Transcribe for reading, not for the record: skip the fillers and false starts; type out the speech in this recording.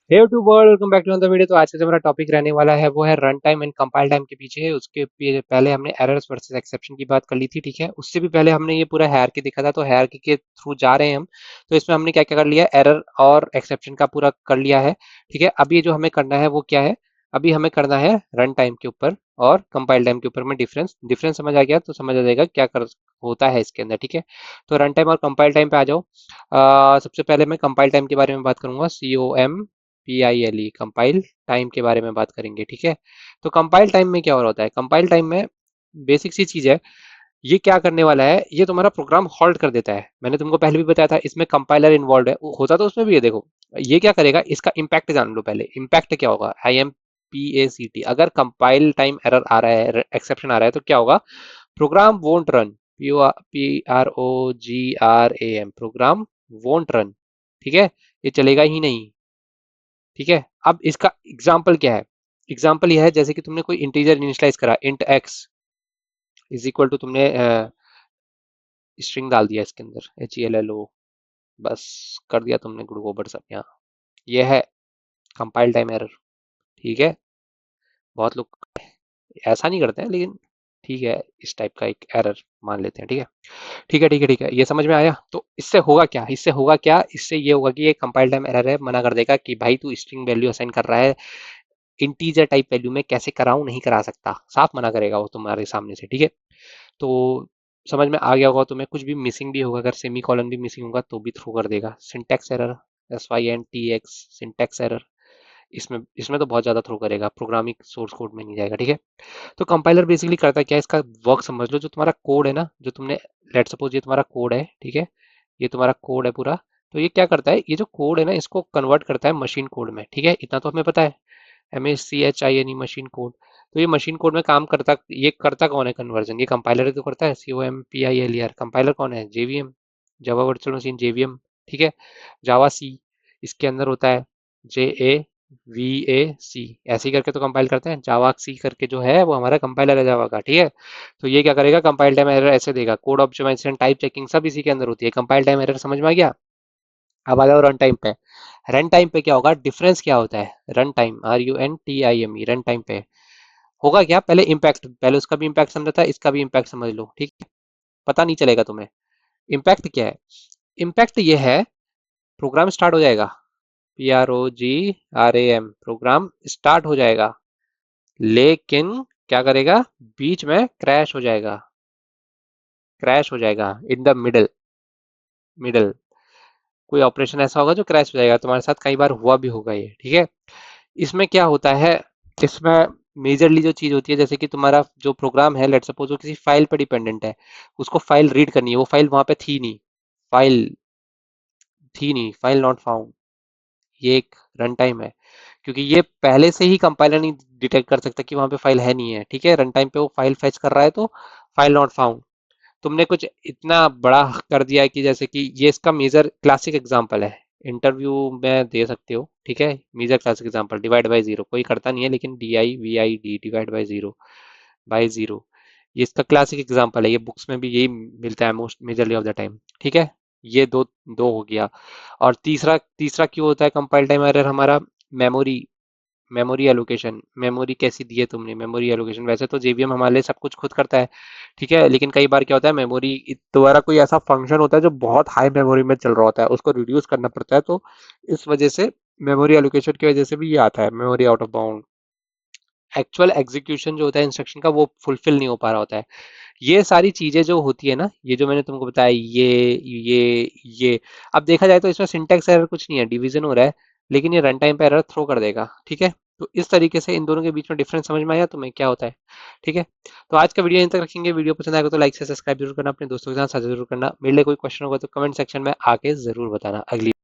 Hey to world, welcome back to another video. तो आज का जो हमारा टॉपिक रहने वाला है वो है run time and compile time के पीछे। उसके पहले हमने एरर्स वर्सेस एक्सेप्शन की बात कर ली थी, ठीक है। उससे भी पहले हमने ये पूरा हायरार्की देखा था, तो हायरार्की के थ्रू जा रहे हैं हम। तो इसमें हमने क्या क्या कर लिया, एरर और एक्सेप्शन का पूरा कर लिया है, ठीक है। अब ये जो हमें करना है वो क्या है, अभी हमें करना है रन टाइम के ऊपर और कंपाइल टाइम के ऊपर में डिफरेंस डिफरेंस समझ आ गया तो समझ आ जाएगा क्या कर होता है इसके अंदर, ठीक है। तो रन टाइम और कंपाइल टाइम पे आ जाओ। सबसे पहले मैं कंपाइल टाइम के बारे में बात करूंगा, COMPILE, कंपाइल टाइम के बारे में बात करेंगे, ठीक है। तो कंपाइल टाइम में क्या हो रहा होता है, कंपाइल टाइम में बेसिक सी चीज है। ये क्या करने वाला है, ये तुम्हारा प्रोग्राम हॉल्ट कर देता है। मैंने तुमको पहले भी बताया था इसमें कंपाइलर इन्वॉल्व है, होता तो उसमें भी है। देखो ये क्या करेगा, इसका इम्पैक्ट जान लो पहले। इम्पैक्ट क्या होगा, IMPACT, अगर कंपाइल टाइम एरर आ रहा है, एक्सेप्शन आ रहा है, तो क्या होगा, program won't run. PROGRAM, program won't run, ठीक है, ये चलेगा ही नहीं, ठीक है। अब इसका एग्जाम्पल क्या है, एग्जाम्पल यह है जैसे कि तुमने कोई इंटीजर इनिशियलाइज करा, int x is equal to, तुमने स्ट्रिंग डाल दिया इसके अंदर, HELLO, बस कर दिया तुमने गुड़ गोबर सब यहाँ। ये है कंपाइल टाइम एरर, ठीक है। बहुत लोग ऐसा नहीं करते हैं, लेकिन ठीक है, इस टाइप का एक एरर मान लेते हैं, ठीक है। ठीक है, ठीक है, ठीक है, ये समझ में आया। तो इससे होगा क्या, इससे होगा क्या, इससे ये होगा कि ये कंपाइल टाइम एरर है, मना कर देगा कि भाई तू स्ट्रिंग वैल्यू असाइन कर रहा है, इंटीजर टाइप वैल्यू में कैसे कराऊं, नहीं करा सकता, साफ मना करेगा वो तुम्हारे सामने से, ठीक है। तो समझ में आ गया होगा तुम्हें। कुछ भी मिसिंग भी होगा, अगर सेमी कॉलन भी मिसिंग होगा तो भी थ्रो कर देगा। Syntax error, SYNTX, syntax error, इसमें इसमें तो बहुत ज्यादा थ्रो करेगा, प्रोग्रामिंग सोर्स कोड में नहीं जाएगा, ठीक है। तो कंपाइलर बेसिकली करता क्या है, इसका वर्क समझ लो। जो तुम्हारा कोड है ना, जो तुमने, लेट सपोज ये तुम्हारा कोड है, ठीक है, ये तुम्हारा कोड है पूरा। तो ये क्या करता है, ये जो कोड है ना, इसको कन्वर्ट करता है मशीन कोड में, ठीक है, इतना तो हमें पता है। MACHINE, machine code. तो ये मशीन कोड में काम करता, ये करता कौन है कन्वर्जन, ये कंपाइलर ही तो करता है। COMPILER, कंपाइलर कौन है, JVM, Java virtual machine, JVM, ठीक है। जावा सी, इसके अंदर होता है JAVAC, ऐसे ही करके तो कंपाइल करते हैं। जावा सी करके जो है वो हमारा कंपाइलर है जावा का, ठीक है। तो ये क्या करेगा, कंपाइल टाइम एरर ऐसे देगा, कोड ऑप्टिमाइजेशन, टाइप चेकिंग, सब इसी के अंदर होती है। कंपाइल टाइम एरर समझ में आ गया। अब आ जाओ रन टाइम पे। रन टाइम पे क्या होगा, डिफरेंस क्या होता है, run time, RUNTIME, run time पे होगा क्या, पहले इम्पैक्ट, पहले उसका भी इम्पैक्ट समझा था, इसका भी इम्पैक्ट समझ लो, ठीक है। पता नहीं चलेगा तुम्हें। इम्पैक्ट क्या है, इम्पैक्ट ये है, प्रोग्राम स्टार्ट हो जाएगा, PROGRAM, प्रोग्राम स्टार्ट हो जाएगा, लेकिन क्या करेगा, बीच में क्रैश हो जाएगा, क्रैश हो जाएगा इन द मिडल, मिडल। कोई ऑपरेशन ऐसा होगा जो क्रैश हो जाएगा, तुम्हारे साथ कई बार हुआ भी होगा ये, ठीक है। इसमें क्या होता है, इसमें मेजरली जो चीज होती है, जैसे कि तुम्हारा जो प्रोग्राम है, लेट सपोज वो किसी फाइल पे डिपेंडेंट है, उसको फाइल रीड करनी है, वो फाइल वहां पे थी नहीं, फाइल थी नहीं, फाइल नॉट फाउंड, ये एक रन टाइम है। क्योंकि ये पहले से ही कंपाइलर नहीं डिटेक्ट कर सकता कि वहां पे फाइल है नहीं है, ठीक है। रन टाइम पे वो फाइल फेच कर रहा है, तो फाइल नॉट फाउंड। तुमने कुछ इतना बड़ा कर दिया है कि जैसे कि ये इसका मेजर क्लासिक एग्जांपल है, इंटरव्यू में दे सकते हो, ठीक है। Major classic example, divide by zero, कोई करता नहीं है, लेकिन DIVID, डिवाइड बाय जीरो, ये इसका क्लासिक एग्जांपल है। ये बुक्स में भी यही मिलता है most majorly of the time, ठीक है। ये दो दो हो गया। और तीसरा तीसरा क्यों होता है कंपाइल टाइम एरर हमारा, मेमोरी, मेमोरी एलोकेशन, मेमोरी कैसी दी है तुमने, मेमोरी एलोकेशन। वैसे तो JVM हमारे लिए सब कुछ खुद करता है, ठीक है, लेकिन कई बार क्या होता है, मेमोरी द्वारा कोई ऐसा फंक्शन होता है जो बहुत हाई मेमोरी में चल रहा होता है, उसको रिड्यूस करना पड़ता है। तो इस वजह से मेमोरी एलोकेशन की वजह से भी ये आता है, memory out of bound. Actual execution जो होता है इंस्ट्रक्शन का, वो फुलफिल नहीं हो पा रहा होता है। ये सारी चीजें जो होती है ना, ये जो मैंने तुमको बताया, ये अब देखा जाए तो इसमें सिंटैक्स एरर कुछ नहीं है, डिवीजन हो रहा है, लेकिन ये रन टाइम पे एरर थ्रो कर देगा, ठीक है। तो इस तरीके से इन दोनों के बीच में डिफरेंस समझ में आया तुम्हें क्या होता है, ठीक है। तो आज का वीडियो यहीं तक रखेंगे। वीडियो पसंद आएगा तो लाइक से सब्सक्राइब जरूर करना, अपने दोस्तों के साथ साझा जरूर करना। मेरे लिए कोई क्वेश्चन होगा तो कमेंट सेक्शन में आके जरूर बताना। अगली